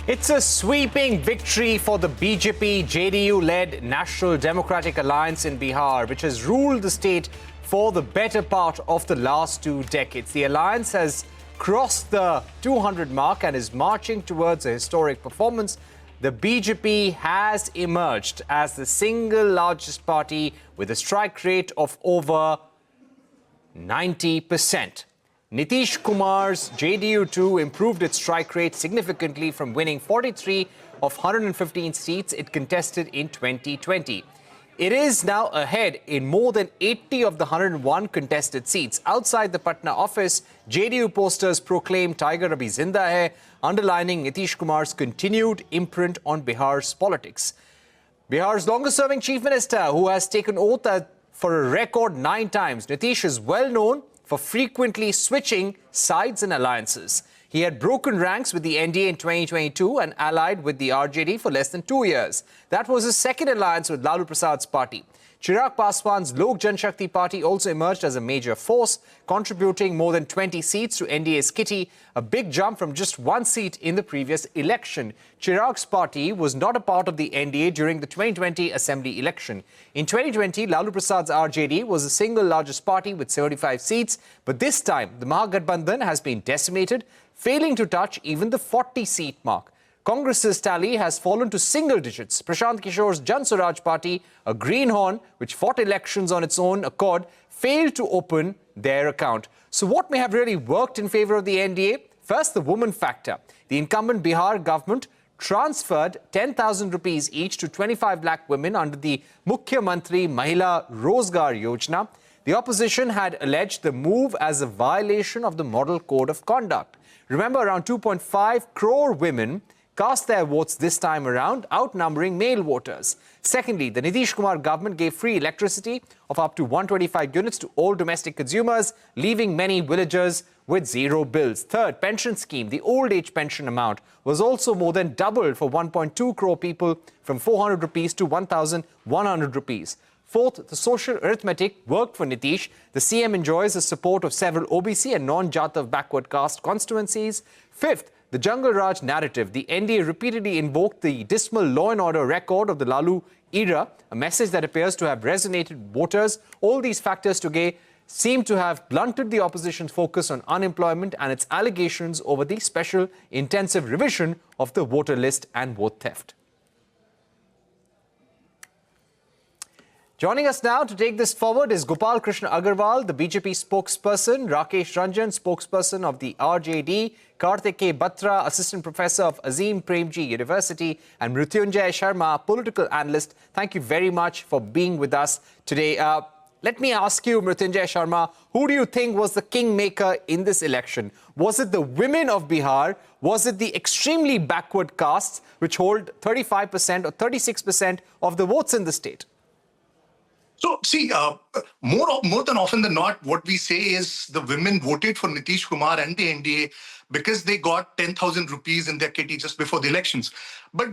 It's a sweeping victory for the BJP JDU-led National Democratic Alliance in Bihar, which has ruled the state for the better part of the last 2 decades. The alliance has crossed the 200 mark and is marching towards a historic performance. The BJP has emerged as the single largest party with a strike rate of over 90%. Nitish Kumar's JDU-2 improved its strike rate significantly from winning 43 of 115 seats it contested in 2020. It is now ahead in more than 80 of the 101 contested seats. Outside the Patna office, JDU posters proclaim Tiger Abhi Zinda Hai, underlining Nitish Kumar's continued imprint on Bihar's politics. Bihar's longest-serving chief minister, who has taken oath for a record 9 times, Nitish is well known for frequently switching sides and alliances. He had broken ranks with the NDA in 2022 and allied with the RJD for less than 2 years. That was his second alliance with Lalu Prasad's party. Chirag Paswan's Lok Janshakti party also emerged as a major force, contributing more than 20 seats to NDA's kitty, a big jump from just 1 seat in the previous election. Chirag's party was not a part of the NDA during the 2020 assembly election. In 2020, Lalu Prasad's RJD was the single largest party with 75 seats, but this time the Mahagathbandan has been decimated, failing to touch even the 40-seat mark. Congress's tally has fallen to single digits. Prashant Kishore's Jan Swaraj party, a greenhorn which fought elections on its own accord, failed to open their account. So what may have really worked in favor of the NDA? First, the woman factor. The incumbent Bihar government transferred 10,000 rupees each to 25 lakh women under the Mukhyamantri Mahila Rozgar Yojana. The opposition had alleged the move as a violation of the Model Code of Conduct. Remember, around 2.5 crore women cast their votes this time around, outnumbering male voters. Secondly, the Nitish Kumar government gave free electricity of up to 125 units to all domestic consumers, leaving many villagers with zero bills. Third, pension scheme. The old age pension amount was also more than doubled for 1.2 crore people, from 400 rupees to 1,100 rupees. Fourth, the social arithmetic worked for Nitish. The CM enjoys the support of several OBC and non-Jatav backward caste constituencies. Fifth, the Jungle Raj narrative. The NDA repeatedly invoked the dismal law and order record of the Lalu era, a message that appears to have resonated with voters. All these factors together seem to have blunted the opposition's focus on unemployment and its allegations over the special intensive revision of the voter list and vote theft. Joining us now to take this forward is Gopal Krishna Agarwal, the BJP spokesperson, Rakesh Ranjan, spokesperson of the RJD, Kartikeya Batra, assistant professor of Azim Premji University, and Mrityunjay Sharma, political analyst. Thank you very much for being with us today. Let me ask you, Mrityunjay Sharma, who do you think was the kingmaker in this election? Was it the women of Bihar? Was it the extremely backward castes, which hold 35% or 36% of the votes in the state? So, see, more than often than not, what we say is the women voted for Nitish Kumar and the NDA because they got 10,000 rupees in their kitty just before the elections. But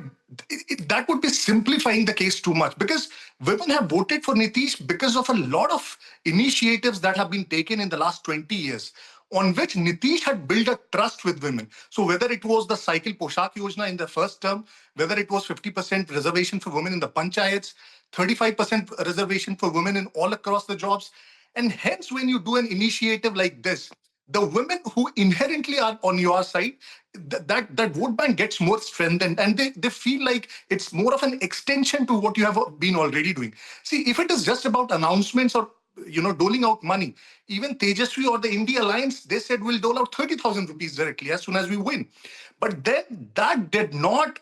that would be simplifying the case too much, because women have voted for Nitish because of a lot of initiatives that have been taken in the last 20 years, on which Nitish had built a trust with women. So whether it was the Cycle Poshak Yojana in the first term, whether it was 50% reservation for women in the panchayats, 35% reservation for women in all across the jobs. And hence, when you do an initiative like this, the women who inherently are on your side, that vote bank gets more strengthened, and they feel like it's more of an extension to what you have been already doing. See, if it is just about announcements or doling out money, even Tejasvi or the India Alliance, they said we'll dole out 30,000 rupees directly as soon as we win. But then that did not,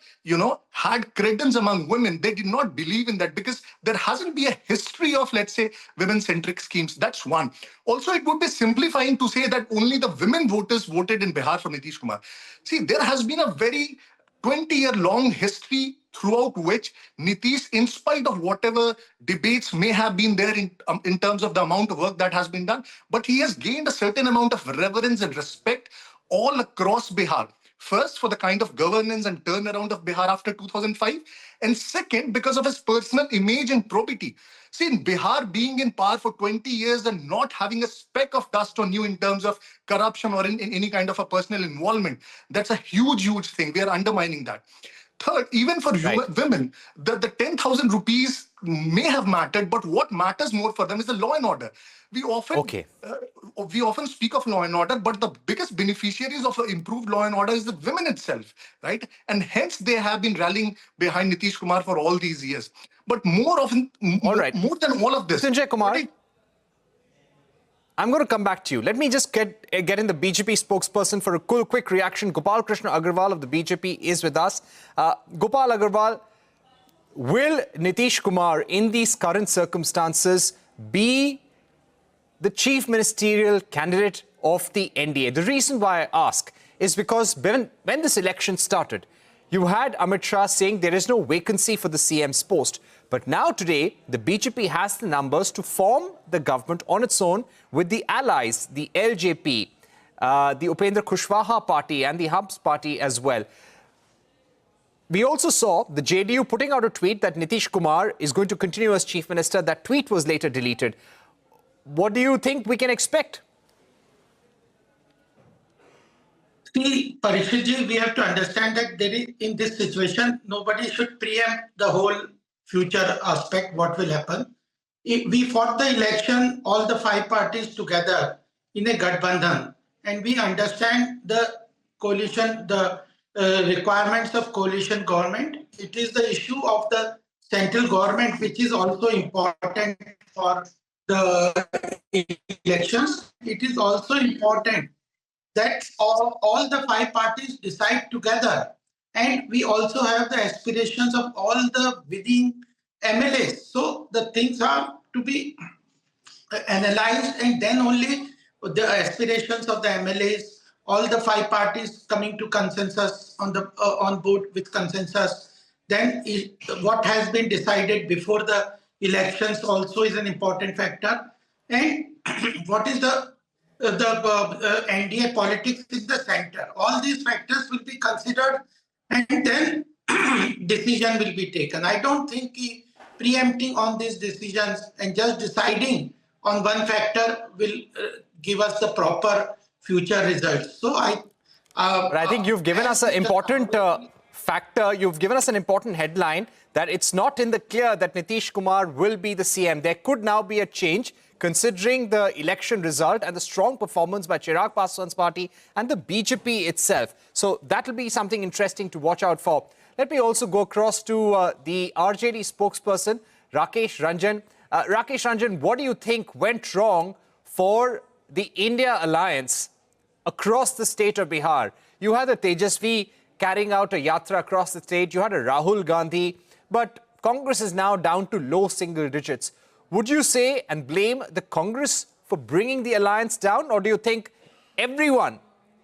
had credence among women. They did not believe in that because there hasn't been a history of, let's say, women-centric schemes. That's one. Also, it would be simplifying to say that only the women voters voted in Bihar for Nitish Kumar. See, there has been a very 20-year-long history throughout which Nitish, in spite of whatever debates may have been there in terms of the amount of work that has been done, but he has gained a certain amount of reverence and respect all across Bihar. First, for the kind of governance and turnaround of Bihar after 2005. And second, because of his personal image and probity. See, in Bihar, being in power for 20 years and not having a speck of dust on you in terms of corruption or in any kind of a personal involvement, that's a huge, huge thing. We are undermining that. Third, even for Right. women, the 10,000 rupees may have mattered, but what matters more for them is the law and order. We often Okay. we often speak of law and order, but the biggest beneficiaries of improved law and order is the women itself, right? And hence they have been rallying behind Nitish Kumar for all these years. But more often, All right. more than all of this, Mrityunjay Kumar, I'm going to come back to you. Let me just get in the BJP spokesperson for a quick reaction. Gopal Krishna Agarwal of the BJP is with us. Gopal Agarwal, will Nitish Kumar, in these current circumstances, be the chief ministerial candidate of the NDA? The reason why I ask is because when this election started, you had Amit Shah saying there is no vacancy for the CM's post. But now today, the BJP has the numbers to form the government on its own with the allies, the LJP, the Upendra Kushwaha party and the Hubs party as well. We also saw the JDU putting out a tweet that Nitish Kumar is going to continue as chief minister. That tweet was later deleted. What do you think we can expect? See, Parikshit, we have to understand that in this situation, nobody should preempt the whole future aspect, what will happen. We fought the election, all the five parties together in a Gathbandhan, and we understand the coalition, the requirements of coalition government. It is the issue of the central government, which is also important for the elections. It is also important that all the five parties decide together. And we also have the aspirations of all the winning MLAs. So the things are to be analyzed, and then only the aspirations of the MLAs, all the five parties coming to consensus on board with consensus. Then what has been decided before the elections also is an important factor. And what is the NDA politics in the center. All these factors will be considered, and then decision will be taken. I don't think preempting on these decisions and just deciding on one factor will give us the proper future results. So but I think you've given us an important factor. You've given us an important headline that it's not in the clear that Nitish Kumar will be the CM. There could now be a change, considering the election result and the strong performance by Chirag Paswan's party and the BJP itself. So that will be something interesting to watch out for. Let me also go across to the RJD spokesperson, Rakesh Ranjan. Rakesh Ranjan, what do you think went wrong for the India alliance across the state of Bihar? You had a Tejasvi carrying out a yatra across the state. You had a Rahul Gandhi, but Congress is now down to low single digits. Would you say and blame the Congress for bringing the alliance down, or do you think everyone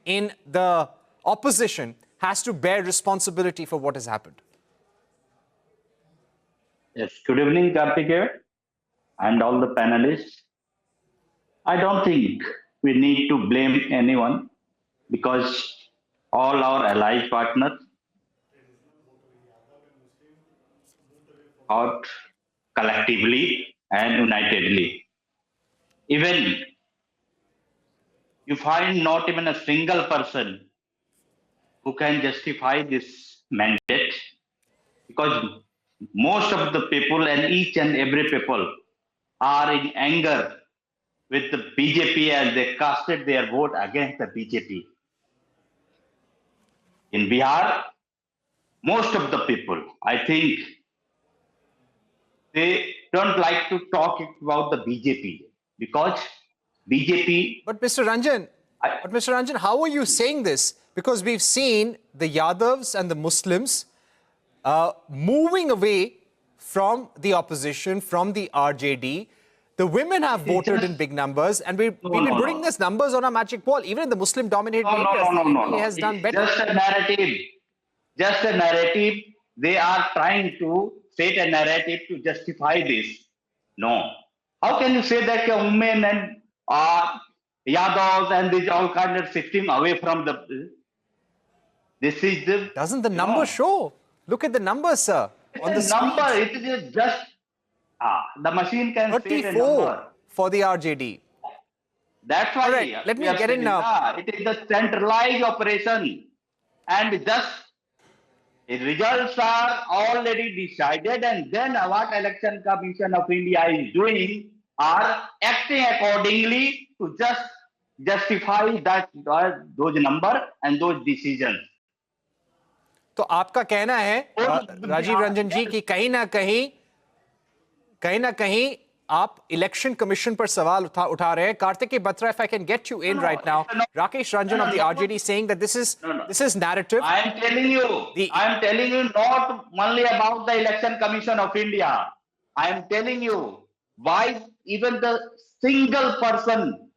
in the opposition has to bear responsibility for what has happened? Yes, good evening, Kartikeya, and all the panelists. I don't think we need to blame anyone, because all our allied partners fought collectively and unitedly. Even you find not even a single person who can justify this mandate, because most of the people and each and every people are in anger with the BJP, and they casted their vote against the BJP. In Bihar, most of the people, I think, they don't like to talk about the BJP, because BJP... But Mr. Ranjan, how are you saying this? Because we've seen the Yadavs and the Muslims moving away from the opposition, from the RJD. The women have voted in big numbers, and we've been putting these numbers on a magic wall. Even in the Muslim-dominated areas, the NDA has done better. Just a narrative. Just a narrative. They are trying to set a narrative to justify this. No. How can you say that women and Yadavs and these all kind of shifting away from the... This is the... Doesn't the number show? Look at the numbers, sir. On the It's a number. It is just... the machine can state a 34 number. for the RJD. That's why... All right, let me get in now. It is a centralized operation. And thus, the results are already decided, and then what Election Commission of India is doing are acting accordingly to just justify that those number and those decisions. तो आपका कहना है राजीव रंजन जी कि कहीं ना कहीं आप election commission पर सवाल उठा रहे हैं. Kartikeya Batra, if I can get you in right now. Rakesh Ranjan of the RJD saying that this is narrative. I am telling you not only about the Election Commission of India. I am telling you why even the single person,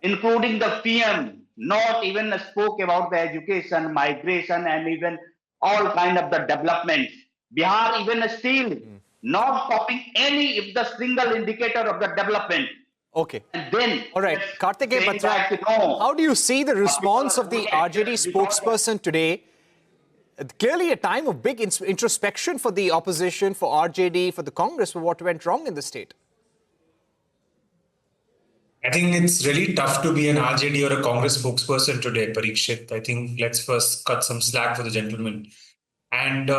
including the PM, not even spoke about the education, migration, and even all kind of the developments. Bihar even still not copying any of the single indicator of the development. Okay. And then, all right, Kartikeya Batra, how do you see the response of the RJD spokesperson today? Clearly a time of big introspection for the opposition, for RJD, for the Congress, for what went wrong in the state. I think it's really tough to be an RJD or a Congress spokesperson today, Parikshit. I think let's first cut some slack for the gentleman. And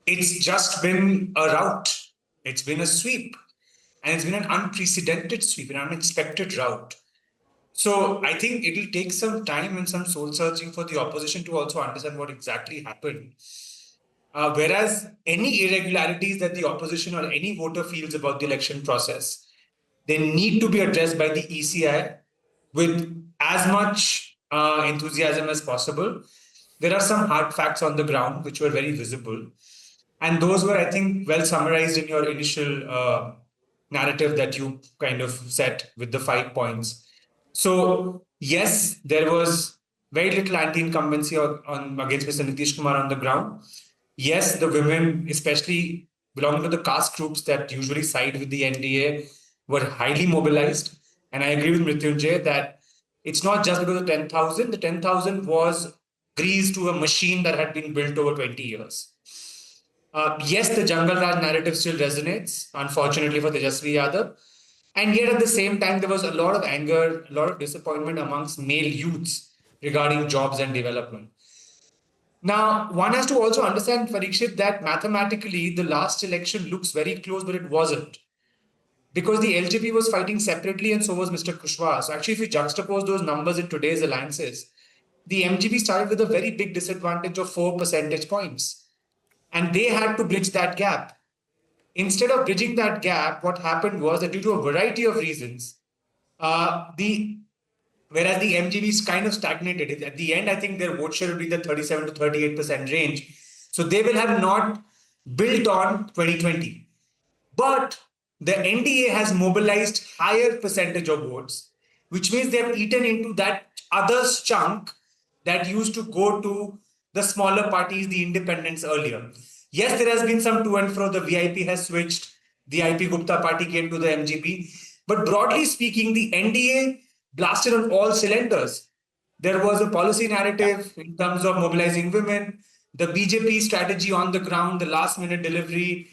it's just been a rout. It's been a sweep. And it's been an unprecedented sweep, an unexpected rout. So I think it'll take some time and some soul searching for the opposition to also understand what exactly happened. Whereas any irregularities that the opposition or any voter feels about the election process, they need to be addressed by the ECI with as much enthusiasm as possible. There are some hard facts on the ground which were very visible. And those were, I think, well summarized in your initial narrative that you kind of set with the 5 points. So, yes, there was very little anti-incumbency against Mr. Nitish Kumar on the ground. Yes, the women, especially belonging to the caste groups that usually side with the NDA, were highly mobilized. And I agree with Mrityunjay that it's not just because of 10,000. The 10,000 was grease to a machine that had been built over 20 years. Yes, the Jungle Raj narrative still resonates, unfortunately for Tejasvi Yadav. And yet at the same time, there was a lot of anger, a lot of disappointment amongst male youths regarding jobs and development. Now, one has to also understand, Parikshit, that mathematically the last election looks very close, but it wasn't. Because the LJP was fighting separately and so was Mr. Kushwaha. So actually, if you juxtapose those numbers in today's alliances, the MGP started with a very big disadvantage of 4 percentage points. And they had to bridge that gap. Instead of bridging that gap, what happened was that due to a variety of reasons, whereas the MGBs kind of stagnated. At the end, I think their vote share will be the 37 to 38% range. So they will have not built on 2020. But the NDA has mobilized higher percentage of votes, which means they have eaten into that others chunk that used to go to the smaller parties, the independents earlier. Yes, there has been some to and fro. The VIP has switched. The IP Gupta party came to the MGP. But broadly speaking, the NDA blasted on all cylinders. There was a policy narrative in terms of mobilizing women, the BJP strategy on the ground, the last minute delivery,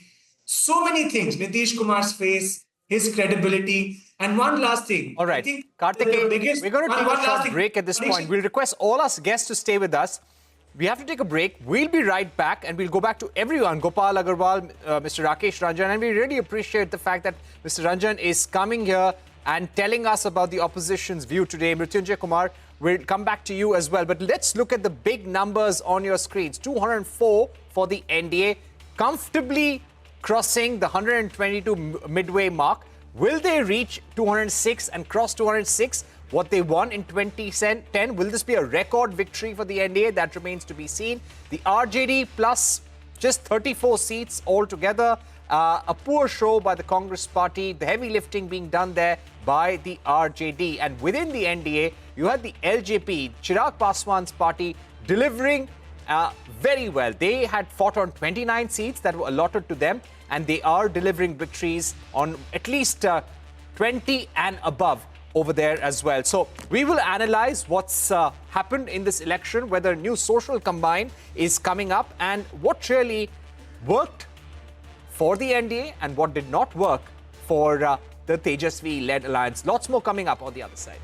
so many things. Nitish Kumar's face, his credibility. And one last thing. All right, Kartikeya, we're going to take a short break at this point. We'll request all our guests to stay with us. We have to take a break. We'll be right back and we'll go back to everyone. Gopal, Agarwal, Mr. Rakesh, Ranjan. And we really appreciate the fact that Mr. Ranjan is coming here and telling us about the opposition's view today. Mrityunjay Kumar, we'll come back to you as well. But let's look at the big numbers on your screens. 204 for the NDA, comfortably crossing the 122 midway mark. Will they reach 206 and cross 206? What they won in 2010. Will this be a record victory for the NDA? That remains to be seen. The RJD plus just 34 seats altogether. A poor show by the Congress party. The heavy lifting being done there by the RJD. And within the NDA, you had the LJP, Chirag Paswan's party, delivering very well. They had fought on 29 seats that were allotted to them. And they are delivering victories on at least 20 and above. over there as well. So we will analyze what's happened in this election, whether new social combine is coming up, and what really worked for the NDA and what did not work for the Tejasvi-led alliance. Lots more coming up on the other side.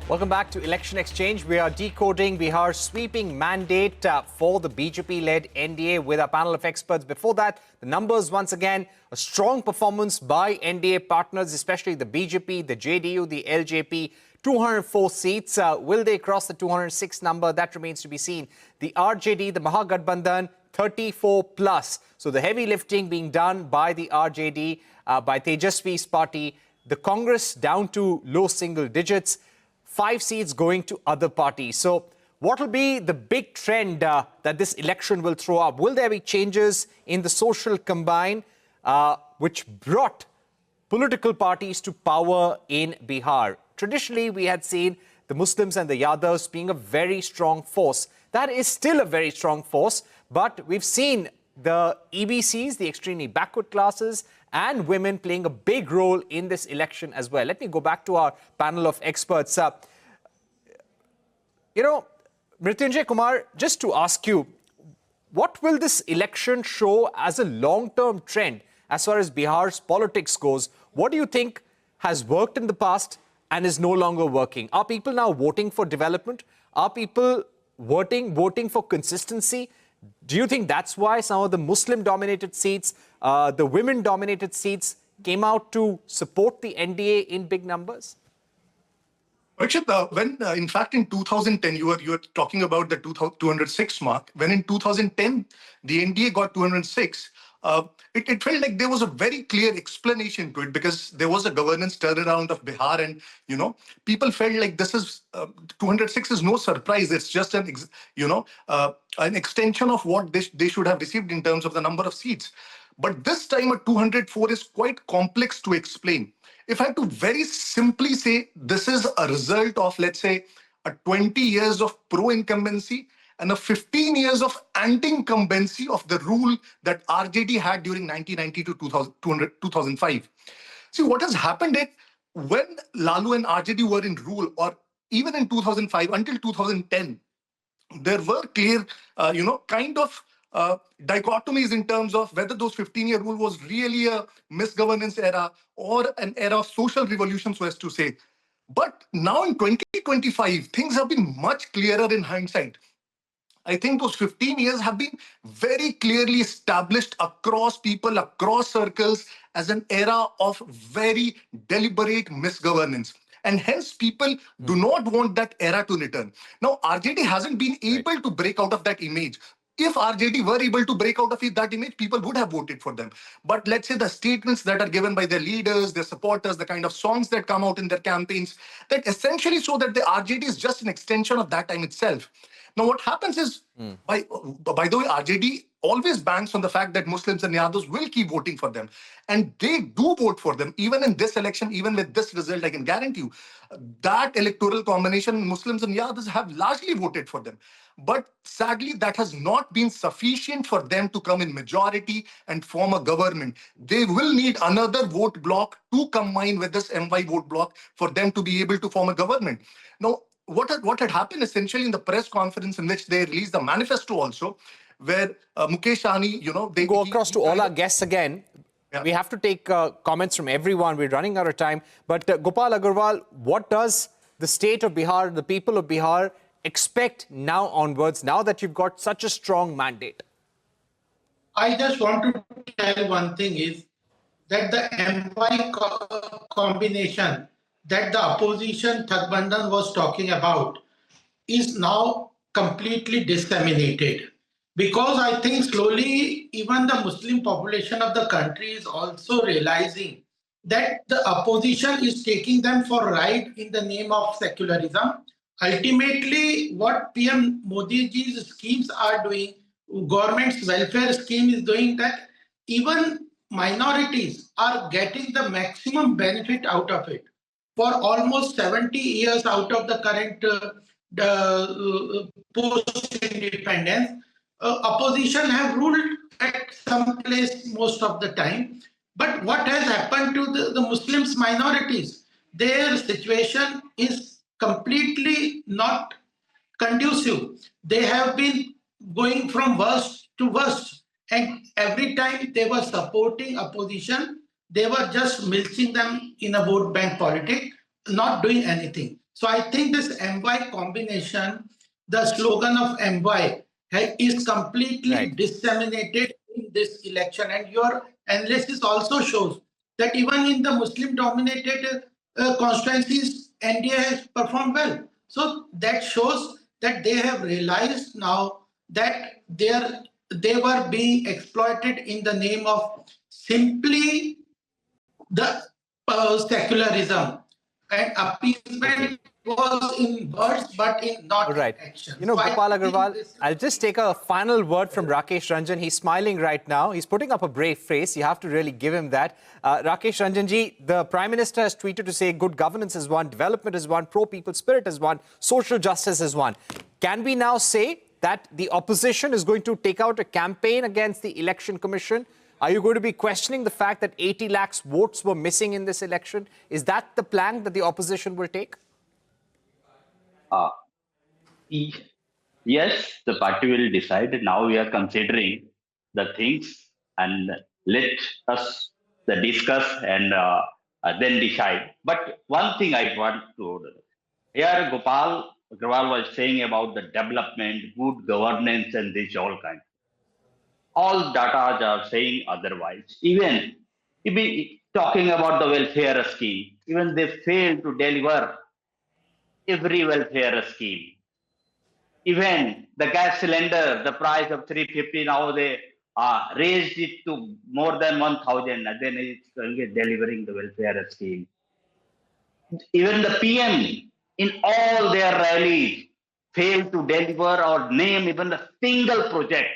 Welcome back to Election Exchange. We are decoding Bihar's sweeping mandate for the BJP-led NDA with our panel of experts. Before that, the numbers once again, a strong performance by NDA partners, especially the BJP, the JDU, the LJP, 204 seats. Will they cross the 206 number? That remains to be seen. The RJD, the Mahagathbandan, 34 plus. So the heavy lifting being done by the RJD, by Tejasvi's party. The Congress down to low single digits. 5 seats going to other parties. So what will be the big trend that this election will throw up? Will there be changes in the social combine which brought political parties to power in Bihar? Traditionally, we had seen the Muslims and the Yadavs being a very strong force. That is still a very strong force, but we've seen the EBCs, the extremely backward classes, and women playing a big role in this election as well. Let me go back to our panel of experts. Mrityunjay Kumar, just to ask you, what will this election show as a long-term trend as far as Bihar's politics goes? What do you think has worked in the past and is no longer working? Are people now voting for development? Are people voting for consistency? Do you think that's why some of the Muslim-dominated seats, the women-dominated seats came out to support the NDA in big numbers? Parikshit, in fact, in 2010, you were talking about the 206 mark. When in 2010, the NDA got 206, it felt like there was a very clear explanation to it because there was a governance turnaround of Bihar, and people felt like this is 206 is no surprise. It's just an extension of what they should have received in terms of the number of seats. But this time, a 204 is quite complex to explain. If I have to very simply say, this is a result of, let's say, a 20 years of pro-incumbency and a 15 years of anti-incumbency of the rule that RJD had during 1990 to 2005. See, what has happened is, when Lalu and RJD were in rule, or even in 2005 until 2010, there were clear, dichotomies in terms of whether those 15-year rule was really a misgovernance era or an era of social revolution, so as to say. But now in 2025, things have been much clearer in hindsight. I think those 15 years have been very clearly established across people, across circles, as an era of very deliberate misgovernance. And hence, people do not want that era to return. Now, RJD hasn't been able to break out of that image. If RJD were able to break out of that image, people would have voted for them. But let's say the statements that are given by their leaders, their supporters, the kind of songs that come out in their campaigns, that essentially show that the RJD is just an extension of that time itself. Now, what happens is, by the way, RJD always banks on the fact that Muslims and Yadavs will keep voting for them. And they do vote for them, even in this election, even with this result, I can guarantee you. That electoral combination, Muslims and Yadavs have largely voted for them. But sadly, that has not been sufficient for them to come in majority and form a government. They will need another vote block to combine with this MY vote block for them to be able to form a government. Now, what had happened essentially in the press conference in which they released the manifesto also, where Mukesh Sahni, they go across to all our guests again. Yeah. We have to take comments from everyone. We're running out of time. But Gopal, Agarwal, what does the state of Bihar, the people of Bihar, expect now onwards, now that you've got such a strong mandate? I just want to tell one thing is that the MY combination that the opposition Thakbandan was talking about is now completely disseminated. Because I think slowly even the Muslim population of the country is also realizing that the opposition is taking them for a ride in the name of secularism, ultimately what PM Modi ji's schemes are doing, government's welfare scheme is doing that even minorities are getting the maximum benefit out of it. For almost 70 years out of the current post-independence, opposition have ruled at some place most of the time. But what has happened to the Muslims minorities? Their situation is completely not conducive. They have been going from worst to worst. And every time they were supporting opposition, they were just milking them in a vote bank politics, not doing anything. So I think this MY combination, the slogan of MY, is completely disseminated in this election. And your analysis also shows that even in the Muslim-dominated constituencies, NDA has performed well. So that shows that they have realized now that they were being exploited in the name of simply the secularism, and appeasement was in words but in not in action. You know, So Gopal I think Agarwal, this- I'll just take a final word from Rakesh Ranjan. He's smiling right now. He's putting up a brave face. You have to really give him that. Rakesh Ranjanji, the Prime Minister has tweeted to say good governance is one, development is one, pro-people spirit is one, social justice is one. Can we now say that the opposition is going to take out a campaign against the Election Commission? Are you going to be questioning the fact that 80 lakhs votes were missing in this election? Is that the plan that the opposition will take? Yes, the party will decide. Now we are considering the things and let us discuss and then decide. But one thing I want to here, Gopal Agarwal was saying about the development, good governance, and this all kind. All data are saying otherwise. Even talking about the welfare scheme, even they fail to deliver every welfare scheme. Even the gas cylinder, the price of 350, now they raised it to more than 1,000, and then it's delivering the welfare scheme. Even the PM in all their rallies failed to deliver or name even the single project,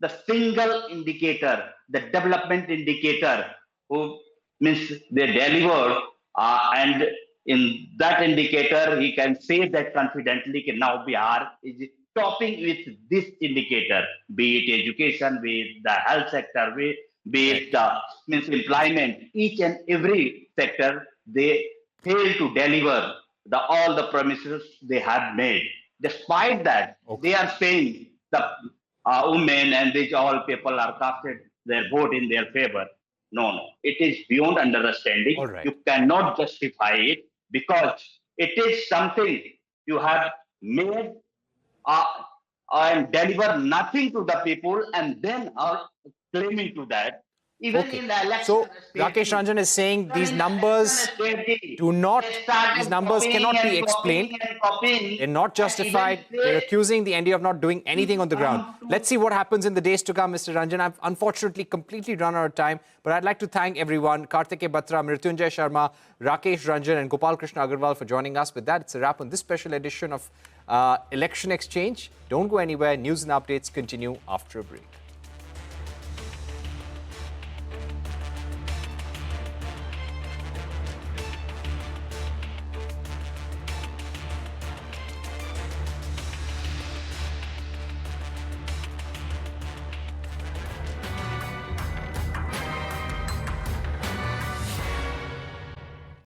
the single indicator, the development indicator, who means they delivered, and in that indicator, he can say that confidently now Bihar is topping with this indicator, be it education, be it the health sector, be it means employment, each and every sector, they fail to deliver all the promises they had made. Despite that, they are saying the women and these all people are casted their vote in their favor. No. It is beyond understanding. You cannot justify it because it is something you have made and deliver nothing to the people and then are claiming to that. Even in the election, so Rakesh Ranjan is saying these numbers these numbers cannot be explained. They're not justified. They're accusing the NDA of not doing anything on the ground. Let's see what happens in the days to come, Mr. Ranjan. I've unfortunately completely run out of time, but I'd like to thank everyone, Kartikeya, Batra, Mrityunjay Sharma, Rakesh Ranjan and Gopal Krishna Agarwal for joining us. With that, it's a wrap on this special edition of Election Exchange. Don't go anywhere. News and updates continue after a break.